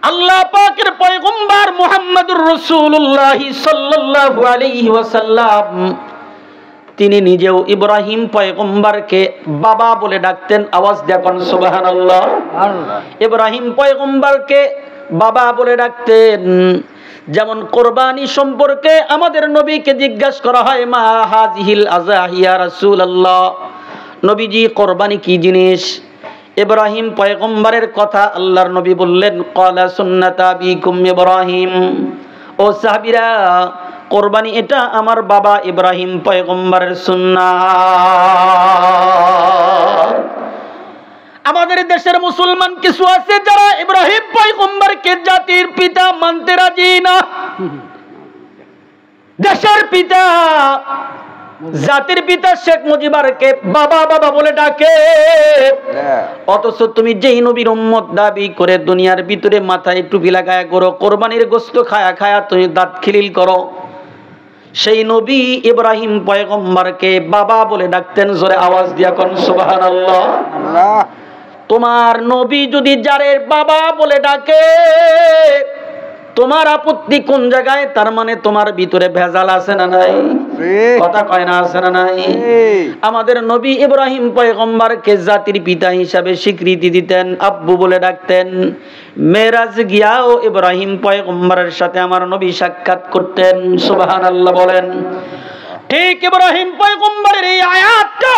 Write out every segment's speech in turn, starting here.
আল্লাহ পাকের পয়গম্বর মুহাম্মদুর রাসূলুল্লাহ সাল্লাল্লাহু আলাইহি ওয়াসাল্লাম তিনি নিজেও ইব্রাহিম পয়গম্বরকে বাবা বলে ডাকতেন। আওয়াজ দেখুন সুবহানাল্লাহ। ইব্রাহিম পয়গম্বরকে বাবা বলে ডাকতেন। যেমন কোরবানি সম্পর্কে আমাদের নবীকে জিজ্ঞাসা করা হয়, মা হাযিহিল আযাহি ইয়া রাসূলুল্লাহ, নবীজি কোরবানি কি জিনিস? ইব্রাহিম পয়গম্বরের কথা আল্লাহর নবী বললেন, ক্বালা সুন্নাত আবিকুম ইব্রাহিম, ও সাহাবীরা কোরবানি এটা আমার বাবা ইব্রাহিম পয়গম্বরের সুন্নাত। আমাদের দেশের মুসলমান কিছু আছে যারা ইব্রাহিম পয়গম্বরকে জাতির পিতা মানতে রাজি না। দেশের পিতা, জাতির পিতা শেখ মুজিবুরকে বাবা বাবা বলে ডাকে, অথচ তুমি যেই নবীর উম্মত দাবি করে দুনিয়ার ভিতরে মাথায় টুপি লাগায়া করো, কোরবানির গোশত খায়া খায়া তুমি দাঁত খিলিল করো, সেই নবী ইব্রাহিম পয়গম্বরকে বাবা বলে ডাকতেন। জোরে আওয়াজ দিয়া কোন সুবহানাল্লাহ। তোমার নবী যদি যারে বাবা বলে ডাকে, তোমার আপত্তি কোন জায়গায়? তার মানে তোমার ভিতরে ভেজাল আছে না নাই? কথা কয় না, আছে না নাই? আমাদের নবী ইব্রাহিম পয়গম্বরকে জাতির পিতা হিসাবে স্বীকৃতি দিতেন, আব্বু বলে ডাকতেন। মেরাজ গিয়াও ইব্রাহিম পয়গম্বরের সাথে আমার নবী সাক্ষাৎ করতেন। সুবহানাল্লাহ বলেন। ঠিক ইব্রাহিম পয়গম্বরের এই আয়াতটা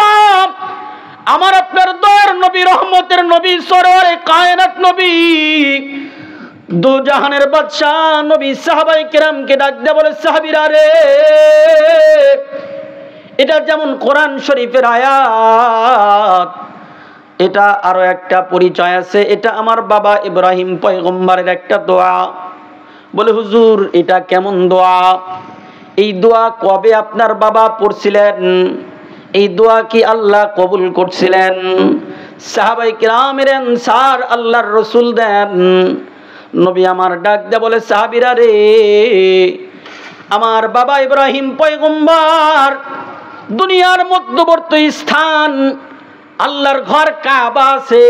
আমার আপনার দয়ার নবী, রহমতের নবী, সরওয়ারে কায়নাত নবী, দু জাহানের বাদশা নবী সাহাবায়ে কেরামকে ডাক দিয়ে বলে, সাহাবীরা রে, এটা যেমন কোরআন শরীফের আয়াত, এটা আরো একটা পরিচয় আছে, এটা আমার বাবা ইব্রাহিম পয়গম্বরের একটা দোয়া। বলে হুজুর এটা কেমন দোয়া? এই দোয়া কবে আপনার বাবা পড়ছিলেন? এই দোয়া কি আল্লাহ কবুল করছিলেন? সাহাবায়ে কেরামের আনসার আল্লাহর রাসূল দেন। নবী আমার ডাক দে বলে, সাহাবীরা রে, আমার বাবা ইব্রাহিম পয়গম্বর দুনিয়ার মধ্যবর্তী স্থান, আল্লাহর ঘর কাবা আছে,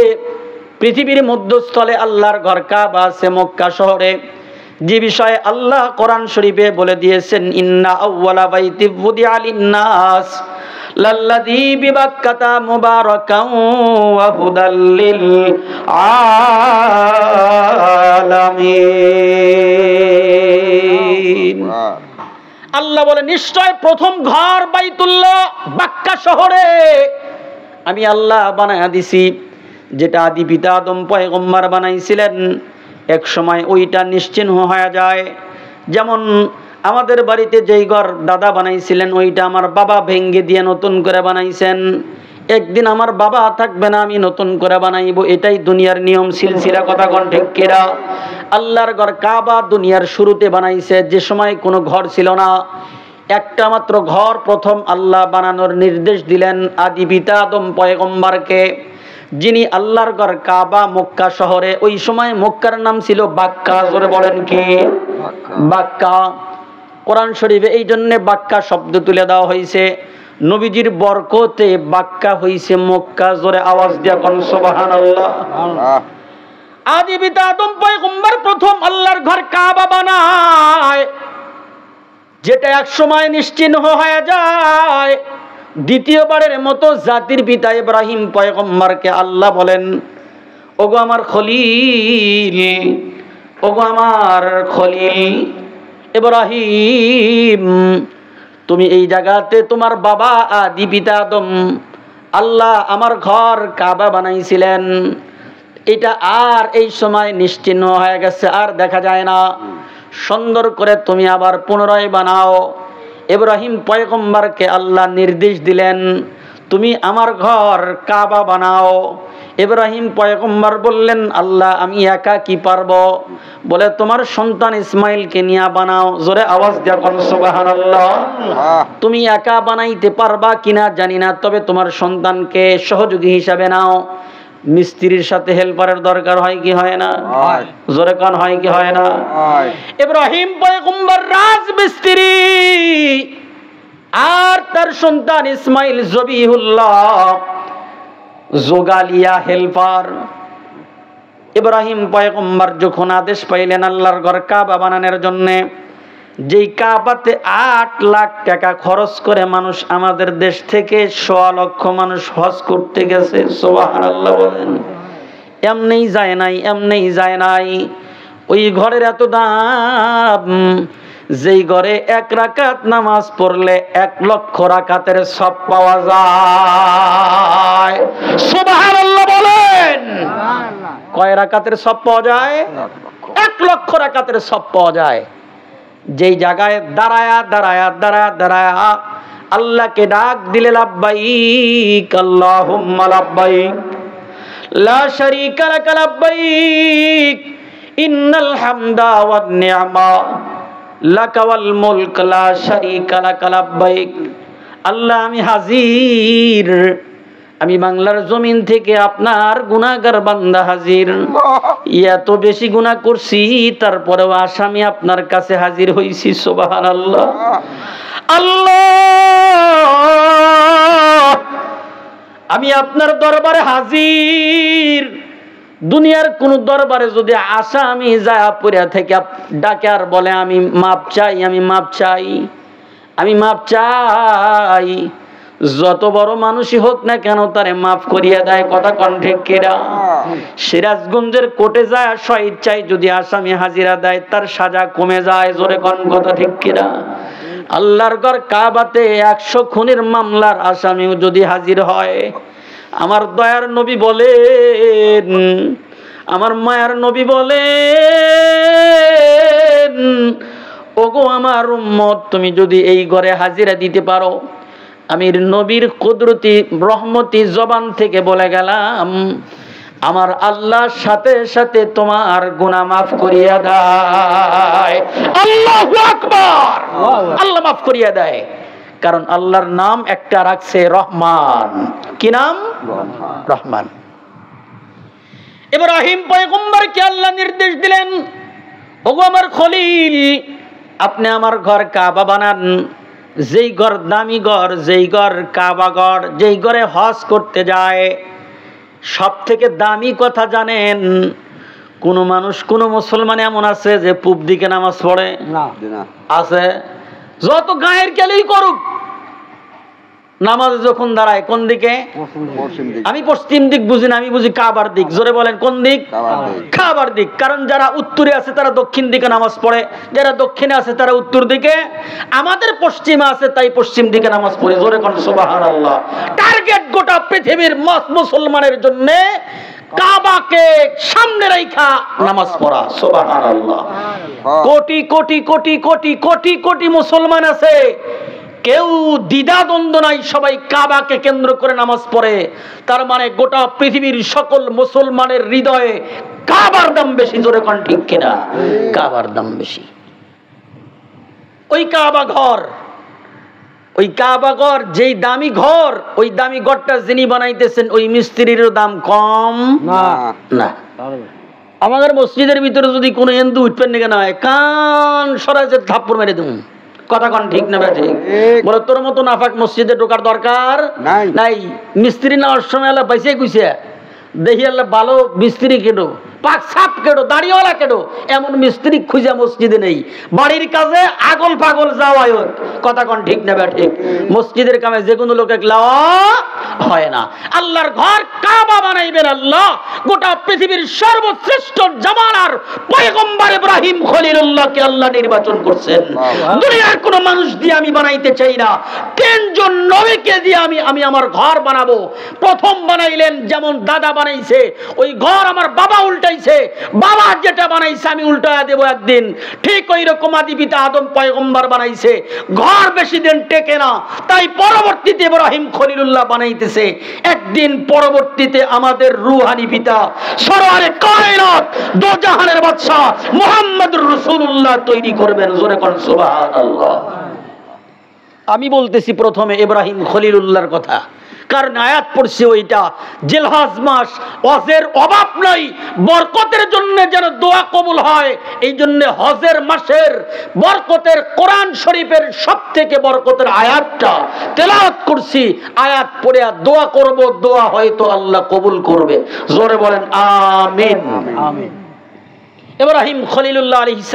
পৃথিবীর মধ্যস্থলে আল্লাহর ঘর কাবা আছে মক্কা শহরে, যে বিষয়ে আল্লাহ কোরআন শরীফে বলে দিয়েছেন, ইন্না আউওয়ালা বাইতি বুদিআ লিন-নাস লাল্লাযী বিবাক্কাতা মুবারাকান ওয়া হুদাল লিল আলামিন। আল্লাহ বলে, নিশ্চয় প্রথম ঘর বাইতুল্লাহ মক্কা শহরে আমি আল্লাহ বানায়া দিছি, যেটা আদি পিতা আদম পয়গম্বর বানাইছিলেন। এক সময় ওইটা নিশ্চিহ্ন হয়ে যায়। যেমন আমাদের বাড়িতে যেই ঘর দাদা বানাইছিলেন, ওইটা আমার বাবা ভেঙ্গে দিয়ে নতুন করে বানাইছেন। একদিন আমার বাবা থাকবে না, আমি নতুন করে বানাইবো, এটাই দুনিয়ার নিয়ম সিলসিলা। কথা কোন ঠিক কিনা? আল্লাহর ঘর কাবা দুনিয়ার শুরুতে বানাইছে, যে সময় কোনো ঘর ছিল না, একটা মাত্র ঘর প্রথম আল্লাহ বানানোর নির্দেশ দিলেন আদি পিতা আদম পয়গম্বরকে, যিনি আল্লাহর ঘর কাবা মক্কা শহরে। ওই সময় মক্কার নাম ছিল বাক্কা। জোরে বলেন কি? বাক্কা। কোরআন শরীফে এই জন্য বাক্কা শব্দ তুলে দেওয়া হয়েছে, নবীজির বরকতে বাক্কা হইছে মক্কা। জোরে আওয়াজ দিয়া কোন সুবহানাল্লাহ। আদি পিতা আদম পয়গম্বর প্রথম আল্লাহর ঘর কাবা বানায়, যেটা এক সময় নিশ্চিহ্ন হয়ে যায়। দ্বিতীয়বারের মতো জাতির পিতা ইব্রাহিম পয়গম্বরকে আল্লাহ বলেন, ওগো আমার খলিল, ওগো আমার খলিল ইব্রাহিম, তুমি এই জায়গাতে তোমার বাবা আদি পিতা আদম আল্লাহ আমার ঘর কাবা বানাইছিলেন, এটা আর এই সময় নিশ্চিহ্ন হয়ে গেছে, আর দেখা যায় না, সুন্দর করে তুমি আবার পুনরায় বানাও। ইব্রাহিম পয়গম্বরকে আল্লাহ নির্দেশ দিলেন, তুমি আমার ঘর কাবা বানাও। ইব্রাহিম পয়গম্বর বললেন, আল্লাহ আমি একা কি পারবো? বলে, তোমার সন্তান ইসমাইলকে নিয়ে বানাও। জোরে আওয়াজ দিয়া কোন সুবহানাল্লাহ। তুমি একা বানাইতে পারবা কিনা জানি না, তবে তোমার সন্তানকে সহযোগী হিসাবে নাও। মিস্ত্রির সাথে হেল্পারের দরকার হয় কি হয় না? জোরে কোন হয় কি হয় না? ইব্রাহিম পয়গম্বর রাজমিস্ত্রি, আর তার সন্তান ইসমাইল জবিহুল্লাহ জোগালিয়া হেল্পার। ইব্রাহিম পয়গম্বর যখন আদেশ পাইলেন আল্লাহর ঘর কাবা বানানোর জন্য, যেই কাবাতে 8 লাখ টাকা খরচ করে মানুষ আমাদের দেশ থেকে 1.25 লক্ষ মানুষ হজ করতে গেছে। সুবহানাল্লাহ বলেন। এমনিই যায় নাই, এমনিই যায় নাই। ওই ঘরের এত দাম, যেই ঘরে 1 রাকাত নামাজ পড়লে 1 লক্ষ রাকাতের সব পাওয়া যায়। সুবহানাল্লাহ বলেন। কয় রাকাতের সব পাওয়া যায়? 1 লক্ষ রাকাতের সব পাওয়া যায়। যেই জায়গায় দাঁড়ায়া দাঁড়ায়া দাঁড়ায়া দাঁড়ায়া আল্লাহকে ডাক দিলে লাব্বাইক আল্লাহুম্মা লাব্বাইক লা শারীকা লাক লাব্বাইক ইন্নাল হামদা ওয়ান নি'মা লাকা ওয়াল মুলক লা শারীকা লাক লাব্বাইক। আল্লাহ, আমি হাজির, আমি বাংলার জমিন থেকে আপনার গুনাহগার বান্দা হাজির। এত বেশি গুনাহ করছি, তারপরেও আসামি আপনার কাছে হাজির হইছি। সুবহানাল্লাহ। আল্লাহ, আমি আপনার দরবারে হাজির। দুনিয়ার কোন দরবারে যদি আসামি যায় পড়ে থেকে ডাকে আর বলে আমি মাপ চাই, আমি মাপ চাই, আমি মাপ চাই, যত বড় মানুষই হোক না কেন তারে মাফ করিয়া দেয়। কথা কোন ঠিক কিনা? সিরাজগঞ্জের কোর্টে যায় স্বেচ্ছায় যদি আসামি হাজিরা দেয় তার সাজা কমে যায়। জোরে কোন কথা ঠিক কিনা? আল্লাহর ঘর কাবাতে 100 খুনের মামলার আসামিও যদি হাজির হয়, আমার দয়ার নবী বলেন, আমার মায়ার নবী বলেন, ওগো আমার উম্মত, তুমি যদি এই ঘরে হাজিরা দিতে পারো, আমি নবীর কুদরতি রহমতি জবান থেকে বলে গেলাম, আমার আল্লাহর সাথে সাথে তোমার গুনাহ মাফ করিয়া দেয়। আল্লাহু আকবার। আল্লাহ মাফ করিয়া দেয়, কারণ আল্লাহর নাম একটা রাখছে রহমান। কি নাম? রহমান। ইব্রাহিম পয়গম্বরকে আল্লাহ নির্দেশ দিলেন, ওগো আমার খলিল, আপনি আমার ঘর কাবা বানান। যেই ঘর দামি ঘর, যেই ঘর কাবা ঘর, যেই ঘরে হজ করতে যায়, সব থেকে দামি কথা জানেন? কোন মানুষ, কোন মুসলমান এমন আছে যে পূব দিকে নামাজ পড়ে? না। আছে? যত গায়ের কেলেই করুক, নামাজ যখন দাঁড়ায় কোন দিকে? আমি পশ্চিম দিক বুঝি না, আমি বুঝি কাবার দিক। জোরে বলেন, কোন দিক? কাবার দিক। কারণ যারা উত্তরে আছে তারা দক্ষিণ দিকে নামাজ পড়ে, যারা দক্ষিণে আছে তারা উত্তর দিকে, আমাদের পশ্চিমে আছে তাই পশ্চিম দিকে নামাজ পড়ে। জোরে কোন সুবহানাল্লাহ। টার্গেট গোটা পৃথিবীর মুসলমানের জন্য কাবাকে সামনে রাখা নামাজ পড়া। সুবহানাল্লাহ। কোটি কোটি কোটি কোটি কোটি কোটি মুসলমান আছে, কেউ দ্বিধা দ্বন্দ্ব নাই, সবাই কাবাকে কেন্দ্র করে নামাজ পড়ে। তার মানে গোটা পৃথিবীর সকল মুসলমানের হৃদয়ে কাবার দাম বেশি। জোরে কোন ঠিক কিনা? কাবার দাম বেশি। ওই কাবা ঘর, ওই কাবা ঘর যেই দামি ঘর, ওই দামি ঘরটা যিনি বানাইতেছেন ওই মিস্ত্রির দাম কম না। না, আমাদের মসজিদের ভিতরে যদি কোনো হিন্দু উঠবেন নাকি না হয়, কান সরাইছে থাপ্পড় মেরে দেবো। কথা কোন ঠিক না? ঠিক বলে, তোর মতো নাফাক মসজিদে ঢোকার দরকার নাই। মিস্ত্রি নেওয়ার সময় আল্লাহ পয়সা কইছে, দেখি আল্লাহ ভালো মিস্ত্রি কেটো, পাক সাপ কেটো, দাড়িওয়ালা কেটো, এমন মিস্ত্রি খুঁজে মসজিদে নেই। বাড়ির কাজে আগল পাগল যাওয়ায়, কথা কোন ঠিক না? ঠিক। মসজিদের কামে যে কোনো লোকে লাওয়া হয় না। আল্লাহর ঘর কাবা বানাইবেন আল্লাহ, গোটা পৃথিবীর সর্বশ্রেষ্ঠ জামানার পয়গম্বর ইব্রাহিম খলিলুল্লাহকে আল্লাহ নির্বাচন করছেন। দুনিয়ার কোন মানুষ দিয়ে আমি বানাইতে চাই না, 3 জন নবীকে দিয়ে আমি আমার ঘর বানাবো। প্রথম বানাইলেন যেমন দাদা বানাইছে, ওই ঘর আমার বাবা উল্টাইছে, বাবা যেটা বানাইছে আমি উল্টায়া দেব একদিন। ঠিক ওই রকম আদি পিতা আদম পয়গম্বর বানাইছে, ঘর বেশি দিন টেকে না, তাই পরবর্তীতে ইব্রাহিম খলিলুল্লাহ বানাইতেছে। একদিন পরবর্তীতে আমাদের রূহানি পিতা সরওয়ারে কায়নাত দো জাহানের বাদশা মুহাম্মদুর রাসূলুল্লাহ তৈরি করবেন। জোরে কোন সুবহানাল্লাহ। আমি বলতেছি প্রথমে ইব্রাহিম খলিলুল্লাহর কথা, কারণে আয়াত পড়ছি ওইটা, জিলহজ মাস, হজের অভাব নাই, বরকতের জন্য যেন দোয়া কবুল হয়, এই জন্য হজের মাসের বরকতের কোরআন শরীফের সবথেকে বরকতের আয়াতটা তেলাওয়াত করছি। আয়াত পড়ে দোয়া করব, দোয়া হয়তো আল্লাহ কবুল করবে। জোরে বলেন আমিন। আমিন। ইব্রাহিম খলিলুল্লাহ আলাইহিস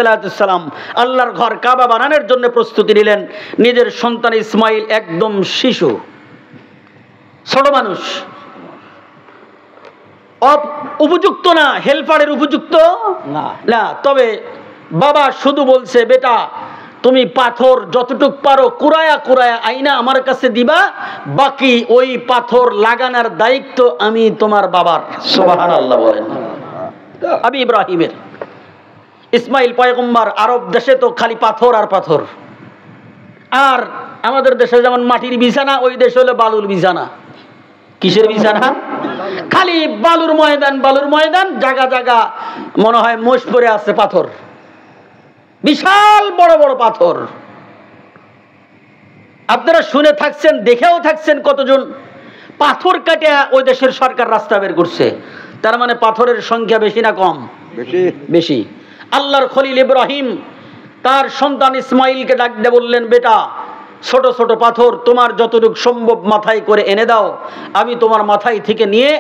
সালাম আল্লাহর ঘর কাবা বানানোর জন্য প্রস্তুতি নিলেন। নিজের সন্তান ইসমাইল একদম শিশু, ছোট মানুষ, উপযুক্ত না, হেল্পারের উপযুক্ত না। তবে বাবা শুধু বলছে, বেটা তুমি পাথর যতটুক পারো কুড়ায়া কুড়ায়া আইনা আমার কাছে দিবা, বাকি ওই পাথর লাগানোর দায়িত্ব আমি তোমার বাবার। সুবহানাল্লাহ বলেন। আমি ইব্রাহিমের, ইসমাইল পয়গম্বর, আরব দেশে তো খালি পাথর আর পাথর। আর আমাদের দেশে যেমন মাটির বিছানা, ওই দেশে হলো বালুর বিছানা। কিসের বিছানা? খালি বালুর ময়দান, বালুর ময়দান, জায়গা জায়গা মনে হয় মোষ পরে আছে পাথর, বিশাল বড় বড় পাথর। আপনারা শুনে থাকছেন, দেখেও থাকছেন কতজন পাথর কাটে ওই দেশের সরকার রাস্তা বের করছে। তার মানে পাথরের সংখ্যা বেশি না কম? বেশি। আল্লাহর খলিল ইব্রাহিম তার সন্তান ইসমাইলকে ডাক দিয়ে বললেন, বেটা ছোট ছোট পাথর তোমার যতটুকু সম্ভব মাথায় করে এনে দাও, আমি তোমার মাথায় থেকে নিয়ে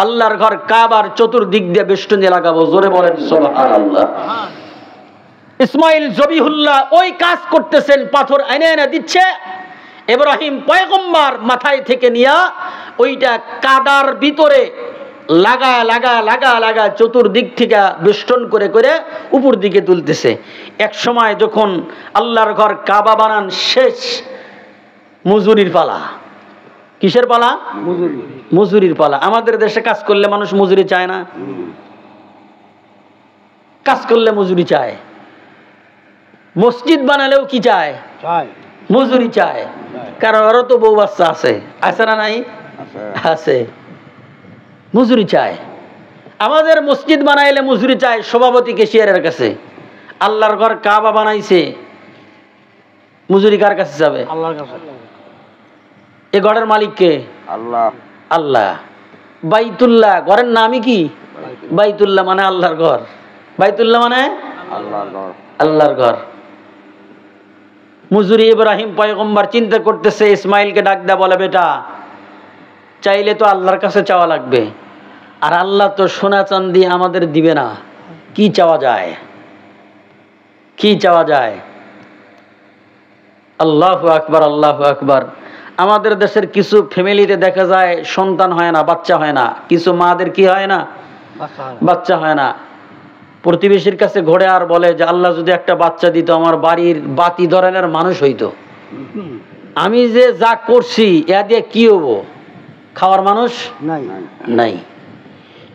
আল্লাহর ঘর কাবার চতুর্দিক দিয়ে বেষ্টনী লাগাবো। জোরে বলেন সুবহানাল্লাহ। ইসমাইল জবিহুল্লাহ ওই কাজ করতেছেন, পাথর এনে এনে দিচ্ছে। ইব্রাহিম পয়গম্বর মাথায় থেকে নিয়ে ওইটা কাদার ভিতরে লাগা লাগা লাগা লাগা চতুর্দিক থেকে বেষ্টন করে করে উপর দিকে তুলতেছে। এক সময় যখন আল্লাহর ঘর কাবা বানান শেষ, মজুরির পালা। কিসের পালা? মজুরির পালা। আমাদের দেশে কাজ করলে মানুষ মজুরি চায় না? কাজ করলে মজুরি চায়। মসজিদ বানালেও কি চায়? মজুরি চায়। কারণ ওরও তো বউ বাচ্চা আছে, আছে না নাই? আছে, মজুরি চায়। আমাদের মসজিদ বানাইলে মজুরি চায় সভাপতি কেশিয়ারের কাছে। আল্লাহর ঘর কাবা বানাইছে, মজুরি কার কাছে যাবে? আল্লাহর কাছে। এ ঘরের মালিক কে? আল্লাহ। আল্লাহ। বাইতুল্লাহ, ঘরের নামই কি? বাইতুল্লাহ মানে আল্লাহর ঘর। বাইতুল্লাহ মানে আল্লাহর ঘর। আল্লাহর ঘর। মজুরি ইব্রাহিম পয়গম্বর চিন্তা করতেছে, ইসমাইলকে ডাক দেয়া বলে, বেটা চাইলে তো আল্লাহর কাছে চাওয়া লাগবে, আর আল্লাহ তো সোনা চাঁদি আমাদের দিবে না, কি চাওয়া যায়? কি চাওয়া যায়? আল্লাহু আকবার, আল্লাহু আকবার। আমাদের দেশের কিছু ফ্যামিলিতে দেখা যায় সন্তান হয় না, বাচ্চা হয় না। কিছু মাদের কি হয় না? বাচ্চা হয় না। প্রতিবেশীর কাছে ঘোরে আর বলে যে আল্লাহ যদি একটা বাচ্চা দিত, আমার বাড়ির বাতি ধরনের মানুষ হইতো। আমি যে যা করছি এ দিয়ে কি হবো? খাওয়ার মানুষ নাই।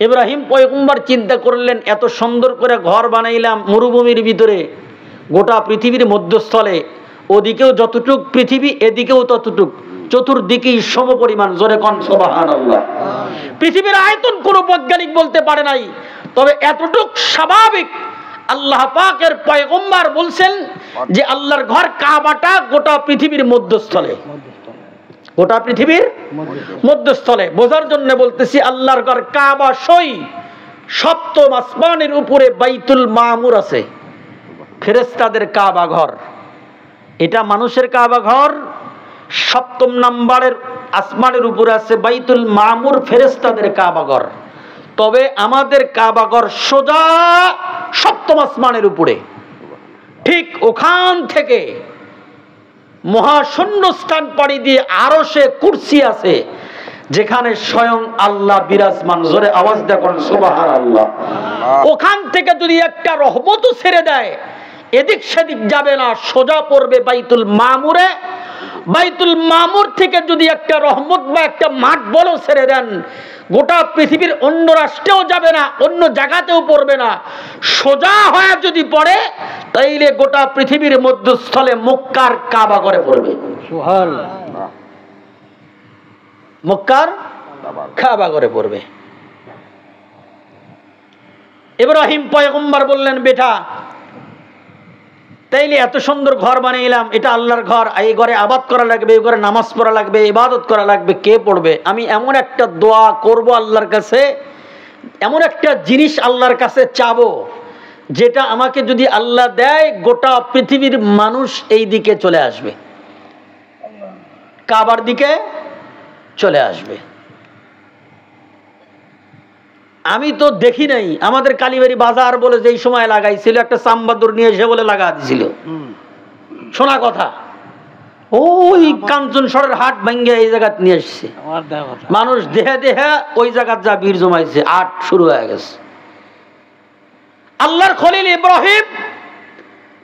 ইব্রাহিম পয়গম্বর চিন্তা করলেন, এত সুন্দর করে ঘর বানাইলাম মরুভূমির ভিতরে, গোটা পৃথিবীর মধ্যস্থলে, ওদিকেও যতটুক পৃথিবী এদিকেও ততটুক, চতুর্দিকেই সমপরিমাণ। জোরে কোন সুবহানাল্লাহ। পৃথিবীর আয়তন কোনো বৈজ্ঞানিক বলতে পারে নাই, তবে এতটুক স্বাভাবিক। আল্লাহ পাকের পয়গম্বর বলছেন যে আল্লাহর ঘর কাবাটা গোটা পৃথিবীর মধ্যস্থলে, গোটা পৃথিবীর মধ্যস্থলে। বোঝার জন্য বলতেছি, আল্লাহর ঘর কাবা সই সপ্তম আসমানের উপরে বাইতুল মামুর আছে, ফেরেশতাদের কাবা ঘর। এটা মানুষের কাবা ঘর, সপ্তম নম্বরের আসমানের উপরে আছে বাইতুল মামুর, ফেরেশতাদের কাবা ঘর। তবে আমাদের কাবা ঘর সোজা সপ্তম আসমানের উপরে। ঠিক ওখান থেকে মহাশূন্য স্থান পাড়ি দিয়ে আরশে কুরসি আছে, যেখানে স্বয়ং আল্লাহ বিরাজমান। জোরে আওয়াজ দিয়ে করেন সুবহানাল্লাহ। ওখান থেকে যদি একটা রহমতও ছেড়ে দেয়, এদিক সেদিক যাবে না, সোজা পড়বে বাইতুল মামুরে। বাইতুল মামুর থেকে যদি একটা রহমত বা একটা মাঠ বলো ছেড়ে দেন, গোটা পৃথিবীর অন্য রাষ্ট্রেও যাবে না, অন্য জায়গাতেও পড়বে না, সোজা হয়ে যদি পড়ে তাইলে গোটা পৃথিবীর মধ্যস্থলে মক্কার কাবা ঘরে পড়বে। সুবহানাল্লাহ। মক্কার কাবা ঘরে পড়বে। ইব্রাহিম পয়গম্বর বললেন, বেটা তাইলে এত সুন্দর ঘর বানাইলাম, এটা আল্লাহর ঘর, এই ঘরে আবাদ করা লাগবে, এই ঘরে নামাজ পড়া লাগবে, ইবাদত করা লাগবে, কে পড়বে? আমি এমন একটা দোয়া করব আল্লাহর কাছে, এমন একটা জিনিস আল্লাহর কাছে চাবো যেটা আমাকে যদি আল্লাহ দেয় গোটা পৃথিবীর মানুষ এই দিকে চলে আসবে, কাবার দিকে চলে আসবে। আমি তো দেখি নাই, আমাদের কালীবাড়ি বাজার বলে যেই সময় লাগাইছিল একটা চাম্বাদুর নিয়ে এসে বলে লাগা দিছিল, শোনা কথা। ওই কাঞ্চন সরের হাট ভাঙ্গে এই জায়গা নিয়ে এসছে, মানুষ দেহে দেহে ওই জায়গা যা ভিড় জমাইছে, আট শুরু হয়ে গেছে। আল্লাহর খলিল ইব্রাহিম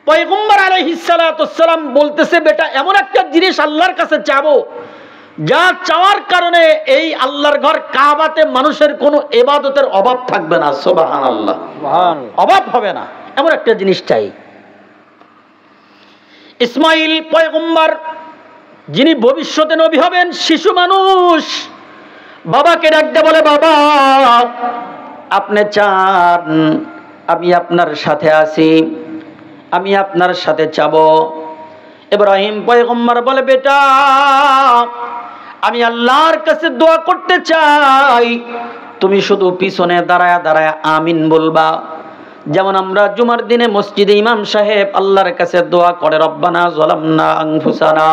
পয়গম্বর আলাইহিস সালাতু ওয়াস সালাম বলতেছে, বেটা এমন একটা জিনিস আল্লাহর কাছে চাবো যা চাওয়ার কারণে এই আল্লাহর ঘর কাবাতে মানুষের কোনো ইবাদতের অভাব থাকবে না। সুবহানাল্লাহ, অভাব হবে না, এমন একটা জিনিস চাই। ইসমাইল পয়গম্বর, যিনি ভবিষ্যতে নবী হবেন, শিশু মানুষ, বাবাকে ডাকতে বলে, বাবা আপনি চান আমি আপনার সাথে আছি, আমি আপনার সাথে চাবো। ইব্রাহিম পয়গম্বর বলে, বেটা আমি আল্লাহর কাছে দোয়া করতে চাই, তুমি শুধু পিছনে দাঁড়ায়া দাঁড়ায়া আমিন বলবা। যেমন আমরা জুমার দিনে মসজিদে ইমাম সাহেব আল্লাহর কাছে দোয়া করে, রব্বানা যালামনা আনফুসানা,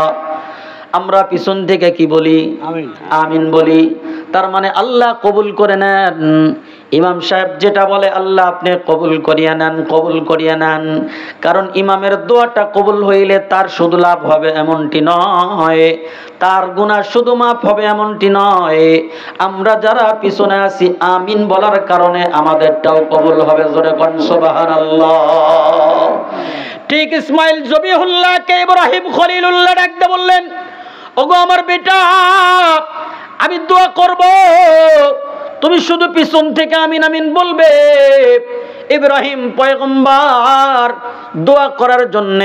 আমরা পিছন থেকে কি বলি? আমিন বলি। তার মানে আল্লাহ কবুল করে নেন। ইমাম সাহেব যেটা বলে আল্লাহ আপনি কবুল করিয়া নেন, কবুল করিয়া নেন। কারণ ইমামের দোয়াটা কবুল হইলে তার শুধু লাভ হবে এমনটি নয়, তার গুনাহ শুধু মাফ হবে এমনটি নয়, আমরা যারা পিছনে আছি আমিন বলার কারণে আমাদেরটাও কবুল হবে। জোরে কোন সুবহানাল্লাহ। ঠিক ইসমাইল জবিহুল্লাহকে ইব্রাহিম খলিলুল্লাহ ডাকতে বললেন, ওগো আমার বেটা আমি দোয়া করব, তুমি শুধু পিছন থেকে আমিন আমিন বলবে। ইব্রাহিম পয়গম্বর দোয়া করার জন্য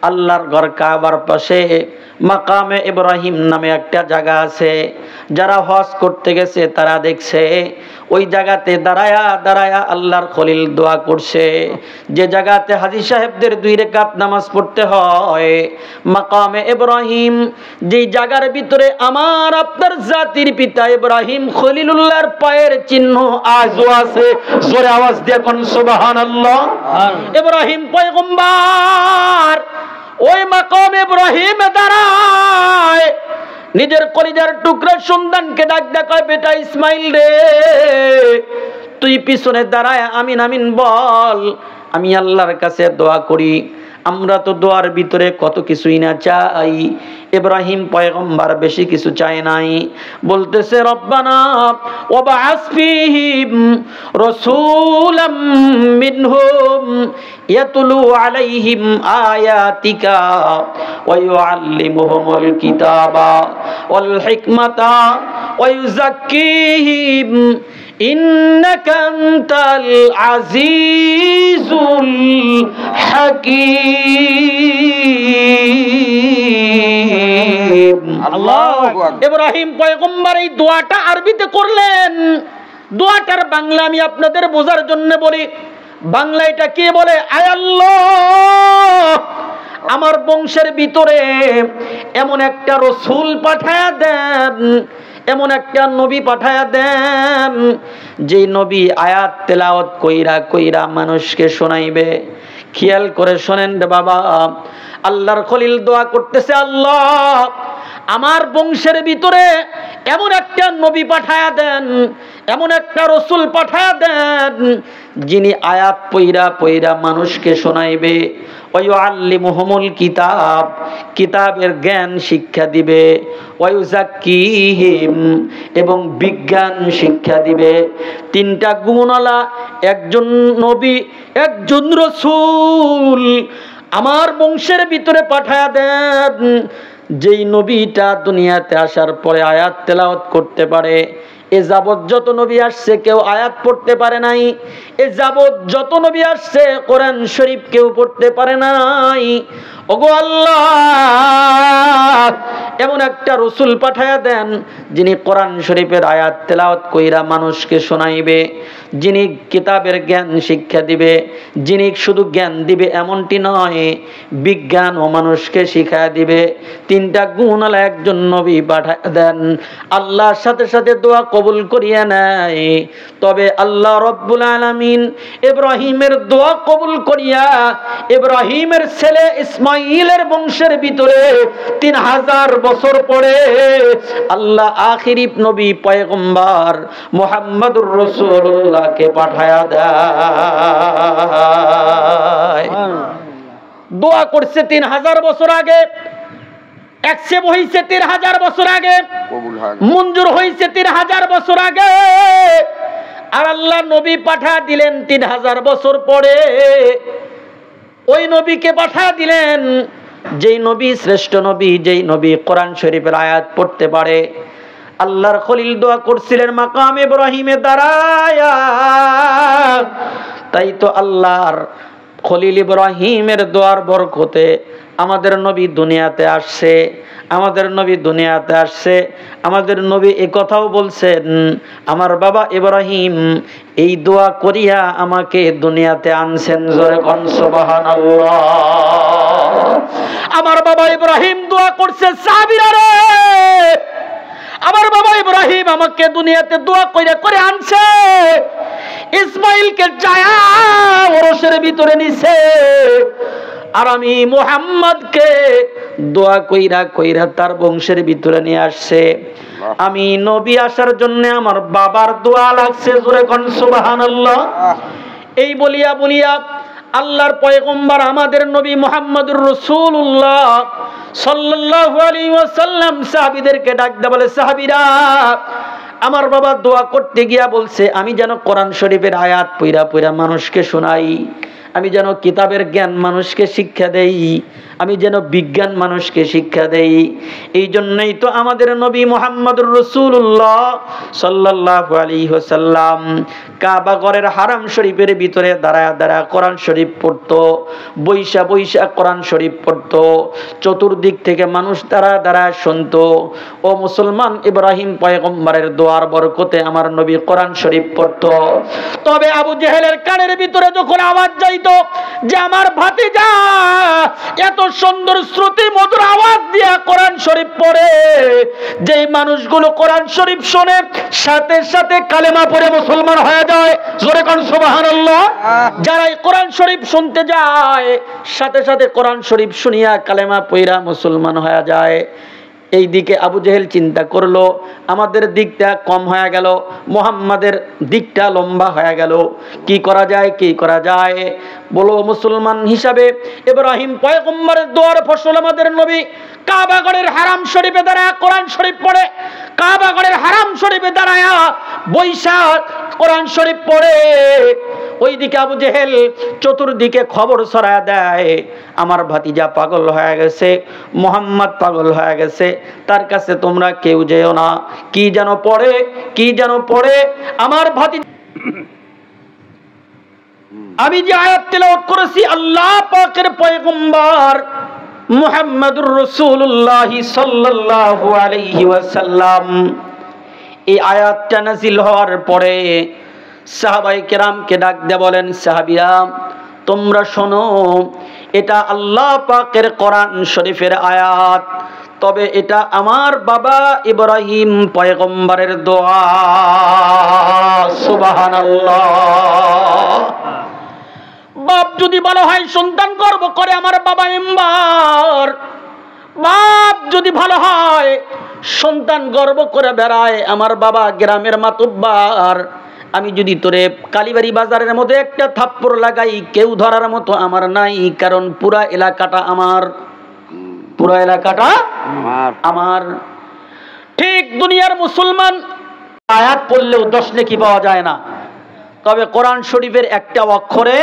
আল্লাহর ঘর কাবার পাশে মাকামে ইব্রাহিম নামে একটা জায়গা আছে, যারা হজ করতে গেছে তারা দেখছে ওই জায়গাতে দাঁড়ায়া দাঁড়ায়া আল্লাহর খলিল দোয়া করছে। যে জায়গাতে হাজী সাহেবদের 2 রাকাত নামাজ পড়তে হয়, মাকামে ইব্রাহিম, যেই জায়গার ভিতরে আমার আপনার জাতির পিতা ইব্রাহিম খলিলুল্লাহর পায়ের চিহ্ন আজও আছে। জোরে আওয়াজ দিয়ে কোন সুবহানাল্লাহ। ইব্রাহিম পয়গম্বর ওই মাকাম ইব্রাহিমে দাঁড়ায়, নিজের কলিজার টুকরা সন্তানকে ডাক দেখায়, বেটা ইসমাইল রে, তুই পিছনে দাঁড়ায় আমিন আমিন বল, আমি আল্লাহর কাছে দোয়া করি। আমরা তো দোয়ার ভিতরে কত কিছুই না চাই, ইব্রাহিম পয়গম্বর বেশি কিছু চায় নাই, বলতেছে রব্বানা ওয়াবআস ফীহিম রাসূলাম মিনহুম ইয়াতলু আলাইহিম আয়াতিকা ওয়া ইউআল্লিমুহুমুল কিতাবা ওয়াল হিকমাতা ওয়া ইউযাক্কিহিম ইন্নাকা আনতাল আজিজুল হাকীম। আল্লাহু আকবার। ইব্রাহিম পয়গম্বর এই দোয়াটা আরবিতে করলেন। দোয়াটার বাংলা আমি আপনাদের বোঝার জন্য বলি। বাংলা এটা কে বলে? আয় আল্লাহ, আমার বংশের ভিতরে এমন একটা রাসূল পাঠায়া দেন, এমন একটা নবী পাঠায়া দেন, যে নবী আয়াত তেলাওয়াত কইরা কইরা মানুষকে শোনাইবে। খেয়াল করে শোনেন রে বাবা, আল্লাহর খলিল দোয়া করতেছে, আল্লাহ আমার বংশের ভিতরে এমন একটা নবী পাঠায়া দেন, এমন একটা রাসূল পাঠায়া দেন, যিনি আয়াত পইরা পইরা মানুষকে শোনাইবে। ওয়া ইউআল্লিমুহুমুল কিতাব, কিতাবের জ্ঞান শিক্ষা দিবে। ওয়া ইউযাক্কিহিম, এবং বিজ্ঞান শিক্ষা দিবে। 3টা গুণওয়ালা একজন নবী, একজন রাসূল আমার বংশের ভিতরে পাঠায়া দেন, যেই নবীটা দুনিয়াতে আসার পরে আয়াত তেলাওয়াত করতে পারে। এ যাবৎ যত নবী আসছে কেউ আয়াত পড়তে পারে নাই, এ যাবৎ যত নবী আসছে কোরআন শরীফ কেউ পড়তে পারে নাই। ওগো আল্লাহ, এমন একটা রসুল পাঠায়া দেন যিনি কোরআন শরীফের আয়াত তেলাওয়াত কইরা মানুষকে শোনাইবে, যিনি কিতাবের জ্ঞান শিক্ষা দিবে, যিনি শুধু জ্ঞান দিবে এমনটি নয়, বিজ্ঞান ও মানুষকে শিখায়া দিবে। তিনটা গুণওয়ালা একজন নবী পাঠায়া দেন। আল্লাহর সাথে সাথে দোয়া কবুল করিয়া নেয়। তবে আল্লাহ রব্বুল আলামিন ইব্রাহিমের দোয়া কবুল করিয়া ইব্রাহিমের ছেলে ইসমাইলের বংশের ভিতরে 3000 বছর পরে আল্লাহ আখিরি নবী পয়গম্বর মুহাম্মদুর রাসূলুল্লাহকে পাঠায়া দেয়। দোয়া করছে 3000 বছর আগে, অ্যাকসেপ্ট হইছে 3000 বছর আগে, মঞ্জুর হইছে 3000 বছর আগে, আর আল্লাহ নবী পাঠা দিলেন 3000 বছর পরে। ওই নবীকে পাঠা দিলেন যেই নবী শ্রেষ্ঠ নবী, যেই নবী কোরআন শরীফের আয়াত পড়তে পারে। আল্লাহর খলিল দোয়া করছিলেন মাকাম ইব্রাহিমে দাঁড়ায়া। তাই তো আল্লাহর খলিল ইব্রাহিমের দোয়ার বরকতে আমাদের নবী দুনিয়াতে আসছে। আমাদের নবী দুনিয়াতে আসছে, আমাদের নবী এই কথাও বলছেন, আমার বাবা ইব্রাহিম এই দোয়া করিয়া আমাকে দুনিয়াতে আনছেন। জোরে কোন সুবহানাল্লাহ। আমার বাবা ইব্রাহিম দোয়া করছে, সাহাবীরা রে, আমার বাবা ইব্রাহিম আমাকে দুনিয়াতে দোয়া কইরা করে আনছে। ইসমাইলকে জায়া ওরসের ভিতরে নিছে, আর আমি মুহাম্মদকে দোয়া কইরা কইরা তার বংশের ভিতরে নিয়ে আসছে। আমি নবী আসার জন্য আমার বাবার দোয়া লাগছে। জোরে কোন সুবহানাল্লাহ। এই বলিয়া বলিয়া আল্লাহর পয়গম্বর আমাদের নবী মুহাম্মদুর রাসূলুল্লাহ সাল্লাল্লাহু আলাইহি ওয়াসাল্লাম সাহাবীদেরকে ডাক দেয়া বলে, সাহাবীরা, আমার বাবা দোয়া করতে গিয়া বলছে আমি যেন কোরআন শরীফের আয়াত পইরা পইরা মানুষকে শোনাই, আমি যেন কিতাবের জ্ঞান মানুষকে শিক্ষা দেই, আমি যেন বিজ্ঞান মানুষকে শিক্ষা দেই। এই জন্যই তো আমাদের নবী মুহাম্মদুর রাসূলুল্লাহ সাল্লাল্লাহু আলাইহি ওয়াসাল্লাম কাবা ঘরের হারাম শরীফের ভিতরে দাঁড়ায় দাঁড়ায় কোরআন শরীফ পড়তো, বৈশা বৈশা কোরআন শরীফ পড়তো। চতুর্দিক থেকে মানুষ দাঁড়ায় দাঁড়ায় শুনতো। ও মুসলমান, ইব্রাহিম পয়গম্বরের দোয়ার বরকতে আমার নবী কোরআন শরীফ পড়তো। তবে আবু জেহেলের কানের ভিতরে যখন আওয়াজ যাইতো যে আমার ভাতিজা এত সুন্দর শ্রুতি মধুর আওয়াজ দিয়া কোরআন শরীফ পড়ে, যেই মানুষগুলো কোরআন শরীফ শোনে সাথে সাথে কালেমা পড়ে মুসলমান হয়ে যায়। জোরে কোন সুবহানাল্লাহ। যারাই কোরআন শরীফ শুনতে যায় সাথে সাথে কোরআন শরীফ শুনিয়া কালেমা পড়া মুসলমান হয়ে যায়। এই দিকে আবু জেহেল চিন্তা করলো আমাদের দিকটা কম হয়ে গেল, মুহাম্মাদের দিকটা লম্বা হয়ে গেল, কি করা যায়, কি করা যায়। বলো মুসলমান হিসাবে ইব্রাহিম পয়গম্বরের দোয়ার ফসল আমাদের নবী কাবা ঘরের হারাম শরীফে দাঁড়ায় কোরআন শরীফ পড়ে, কাবা ঘরের হারাম শরীফে দাঁড়ায় বৈশাখ কোরআন শরীফ পড়ে। ওইদিকে আবু জেহেল চতুর্দিকে খবর ছড়ায় দেয় আমার ভাতিজা পাগল হয়ে গেছে, মুহাম্মদ পাগল হয়ে গেছে, তার কাছে তোমরা কেউ যেও না। কি যেন পড়ে, কি যেন পড়ে আমার ভাতিজা। আমি যে আয়াত তেলাওয়াত করেছি আল্লাহ পাকের পয়গম্বর মুহাম্মদুর রাসূলুল্লাহ সাল্লাল্লাহু আলাইহি ওয়াসাল্লাম এই আয়াতটা নাযিল হওয়ার পরে সাহাবায়ে কেরামকে ডাক দিয়ে বলেন, সাহাবীরা তোমরা শোনো, এটা আল্লাহ পাকের কোরআন শরীফের আয়াত, তবে এটা আমার বাবা ইব্রাহিম পয়গম্বরের দোয়া। সুবহানাল্লাহ। বাপ যদি ভালো হয় সন্তান গর্ব করে আমার বাবা মেম্বার, বাপ যদি ভালো হয় সন্তান গর্ব করে বেড়ায় আমার বাবা গ্রামের মাতুব্বার। আমি যদি তোরে কালীবাড়ি বাজারের মধ্যে একটা থাপ্পড় লাগাই কেউ ধরার মতো আমার নাই, কারণ পুরা এলাকাটা আমার, পুরা এলাকাটা আমার। ঠিক দুনিয়ার মুসলমান আয়াত পড়লেও 10 নেকি পাওয়া যায় না, তবে কোরআন শরীফের একটা অক্ষরে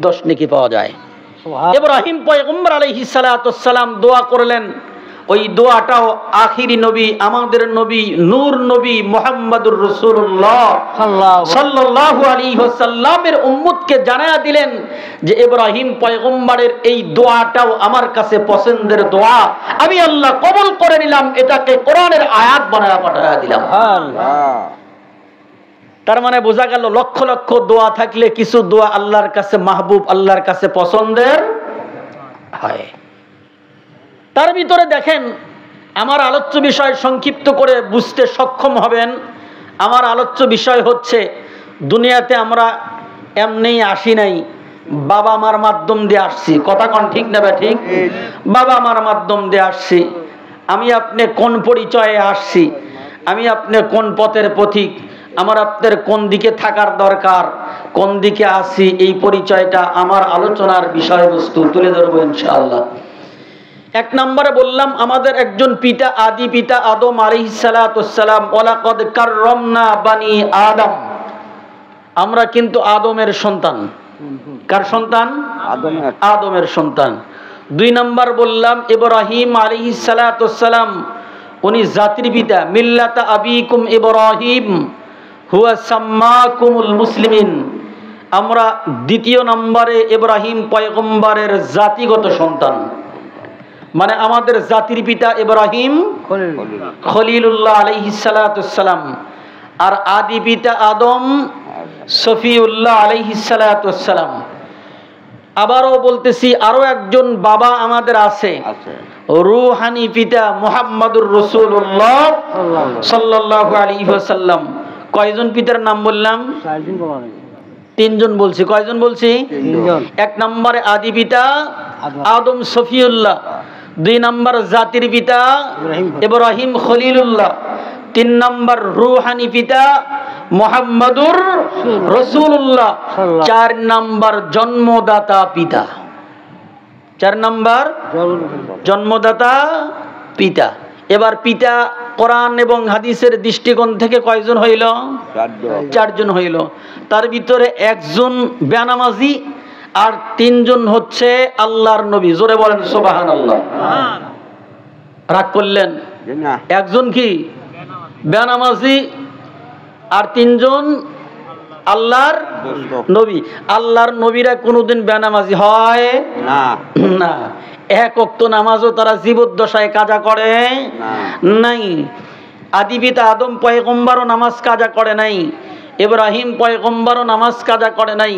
10 নেকি পাওয়া যায়। ইব্রাহিম পয়গম্বর আলাইহিস সালাতু ওয়াস সালাম দোয়া করলেন, ওই দোয়াটাও আখিরি নবী, আমাদের নবী, নূর নবী মুহাম্মদুর রাসূলুল্লাহ সাল্লাল্লাহু আলাইহি ওয়াসাল্লামের উম্মতকে জানায়া দিলেন যে ইব্রাহিম পয়গম্বরের এই দোয়াটাও আমার কাছে পছন্দের দোয়া, আমি আল্লাহ কবুল করে নিলাম, এটাকে কোরআনের আয়াত বানায়া পাঠায়া দিলাম। তার মানে বোঝা গেল লক্ষ লক্ষ দোয়া থাকলে কিছু দোয়া আল্লাহর কাছে মাহবুব, আল্লাহর কাছে পছন্দের হয়। তার ভিতরে দেখেন, আমার আলোচ্য বিষয় সংক্ষিপ্ত করে বুঝতে সক্ষম হবেন। আমার আলোচ্য বিষয় হচ্ছে, দুনিয়াতে আমরা এমনি আসি নাই, বাবা মার মাধ্যম দিয়ে আসছি। কথা কোন ঠিক না ঠিক? বাবা মার মাধ্যম দিয়ে আসছি। আমি আপনি কোন পরিচয়ে আসছি, আমি আপনি কোন পথের পথিক, আমার আপনার কোন দিকে থাকার দরকার, কোন দিকে আসি, এই পরিচয়টা আমার আলোচনার বিষয়বস্তু তুলে ধরবো ইনশাআল্লাহ। এক নম্বরে বললাম, আমাদের একজন পিতা, আদি পিতা আদম আলাইহিস সালাতুস সালাম, ওয়ালাকাদ কাররামনা বানি আদম। আমরা কিন্তু আদমের সন্তান। কার সন্তান? আদমের সন্তান। দুই নম্বর বললাম, ইব্রাহিম আলাইহিস সালাতুস সালাম উনি জাতির পিতা, মিল্লাতা আবিকুম ইব্রাহিম হুয়া সাম্মাকুমুল মুসলিমিন। আমরা দ্বিতীয় নম্বরে ইব্রাহিম পয়গম্বরের জাতিগত সন্তান, মানে আমাদের জাতির পিতা ইব্রাহিম খলিলুল্লাহ আলাইহিস সালাতুস সালাম, আর আদি পিতা আদম সফিউল্লাহ আলাইহিস সালাতুস সালাম। আবারও বলতেছি, আরো একজন বাবা আমাদের আছে, রূহানি পিতা মুহাম্মদুর রাসূলুল্লাহ সাল্লাল্লাহু আলাইহি ওয়াসাল্লাম। কয়জন পিতার নাম বললাম? তিনজন বলছি। কয়জন বলছি? এক নম্বরে আদি পিতা আদম সফিউল্লাহ, দুই নম্বর জাতির পিতা ইব্রাহিম খলিলুল্লাহ, তিন নম্বর রূহানি পিতা মুহাম্মদুর রাসূলুল্লাহ, চার নম্বর জন্মদাতা পিতা। চার নম্বর জন্মদাতা পিতা। এবার পিতা কোরআন এবং হাদিসের দৃষ্টিকোণ থেকে কয়জন হইল? চারজন হইল। তার ভিতরে একজন বেনামাজি আর তিনজন হচ্ছে আল্লাহর নবী। জোরে বলেন সুবহানাল্লাহ। রাগ করলেন? একজন কি বেনামাজি আর তিনজন আল্লাহর নবী। আল্লাহর নবীরা কোনোদিন বেনামাজি হয় না। এক ওয়াক্ত নামাজও তারা জীবদ্দশায় কাজা করে নাই। আদি পিতা আদম পয়গম্বরও নামাজ কাজা করে নাই, ইব্রাহিম পয়গম্বরও নামাজ কাজা করে নাই।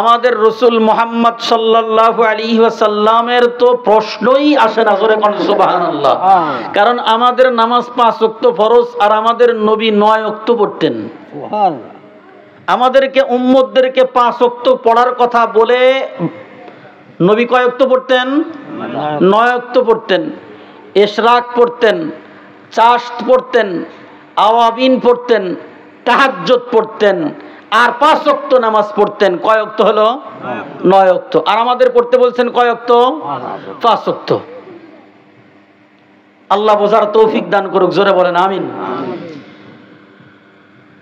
আমাদের রাসূল মুহাম্মদ সাল্লাল্লাহু আলাইহি ওয়াসাল্লামের তো প্রশ্নই আসে না। জোরে কোন সুবহানাল্লাহ। কারণ আমাদের নামাজ 5 ওয়াক্ত ফরজ, আর আমাদের নবী 9 ওয়াক্ত পড়তেন। আমাদেরকে উম্মতদেরকে 5 ওয়াক্ত পড়ার কথা বলে নবী কয় ওয়াক্ত পড়তেন? 9 ওয়াক্ত পড়তেন। ইশরাক পড়তেন, চাশত পড়তেন, আওয়াবিন পড়তেন, তাহাজ্জুদ পড়তেন, আর 5 ওয়াক্ত নামাজ পড়তেন। কয় ওয়াক্ত হলো? 9 ওয়াক্ত। আর আমাদের পড়তে বলছেন কয় ওয়াক্ত? 5 ওয়াক্ত। আল্লাহ বোঝার তৌফিক দান করুক। জোরে বলেন আমিন।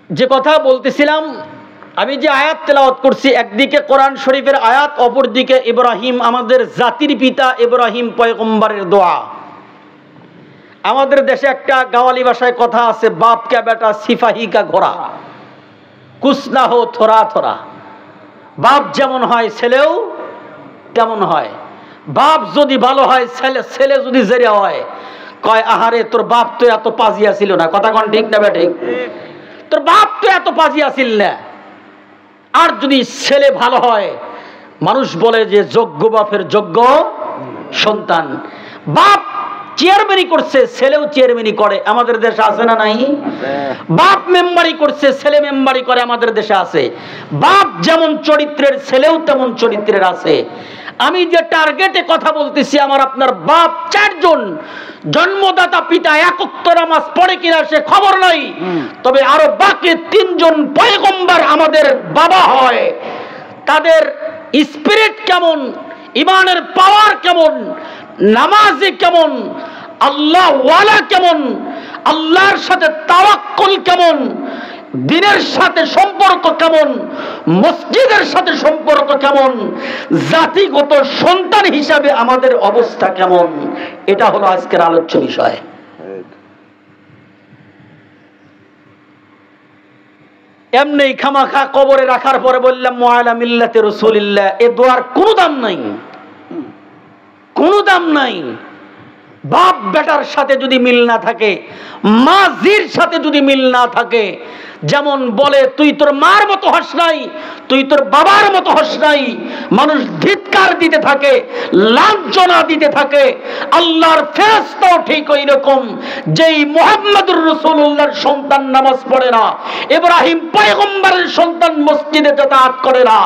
যে কথা বলতেছিলাম, আমি যে আয়াত তেলাওয়াত করছি, একদিকে কোরআন শরীফের আয়াত, অপরদিকে ইব্রাহিম আমাদের জাতির পিতা ইব্রাহিম পয়গম্বরের দোয়া। আমাদের দেশে একটা গাওয়ালি ভাষায় কথা আছে, বাপ কা বেটা সিপাহী কা ঘোড়া, কুছ না হো থোড়া থোড়া। বাপ যেমন হয় ছেলেও তেমন হয়। বাপ যদি ভালো হয়, ছেলে যদি জেরিয়া হয়, কয় আহারে তোর বাপ তো এত পাজিয়া ছিল না। কথা কোন ঠিক না বেঠিক? তোর বাপ তো এত পাজিয়া ছিল না। আর যদি ছেলে ভালো হয়, মানুষ বলে যে যোগ্য বাপের যোগ্য সন্তান। বাপ চেয়ারম্যানই করছে, ছেলেও চেয়ারম্যানই করে। আমাদের দেশে আছে না নাই? বাপ মেম্বারি করছে, ছেলে মেম্বারি করে। আমাদের দেশে আছে। বাপ যেমন চরিত্রের, ছেলেও তেমন চরিত্রের আছে। আমি যে টার্গেটে কথা বলতেছি, আমার আপনার বাপ 4 জন, জন্মদাতা পিতা 1 ওয়াক্ত নামাজ পড়ে কিনা সে খবর নাই, তবে আরো বাকি 3 জন পয়গম্বর আমাদের বাবা হয়। তাদের স্পিরিট কেমন, ইমানের পাওয়ার কেমন, নামাজে কেমন, আল্লাহ ওয়ালা কেমন, আল্লাহর সাথে তাওয়াক্কুল কেমন, দিনের সাথে সম্পর্ক কেমন, মসজিদের সাথে সম্পর্ক কেমন, জাতিগত সন্তান হিসাবে আমাদের অবস্থা কেমন, এটা হলো আজকের আলোচ্য বিষয়। এমনি খামাখা কবরে রাখার পরে বললাম মুআলা মিল্লাতে রাসূলিল্লাহ, এ দোয়ার কোনো দাম নাই, কোনো দাম নাই। বাপ বেটার সাথে যদি মিল না থাকে, মাজির সাথে যদি মিল না থাকে, যেমন বলে তুই তোর মার মতো হস নাই, তুই তোর বাবার মতো হস নাই, মানুষ ধিক্কার দিতে থাকে, লাঞ্ছনা দিতে থাকে। আল্লাহর ফেরেশতাও ঠিক ওই রকম, যেই মুহাম্মদুর রাসূলুল্লাহর সন্তান নামাজ পড়ে না, ইব্রাহিম পয়গম্বরের সন্তান মসজিদে যাতায়াত করে না,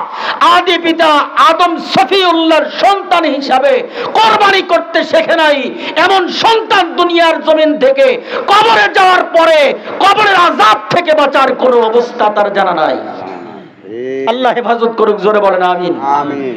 আদি পিতা আদম সফিউল্লাহর সন্তান হিসাবে কোরবানি করতে শেখে নাই, এমন সন্তান দুনিয়ার জমিন থেকে কবরে যাওয়ার পরে কবরের আযাব থেকে বাঁচার কোনো অবস্থা তার জানা নাই। আল্লাহ হেফাজত করুক, জোরে বলেন আমিন। আমিন।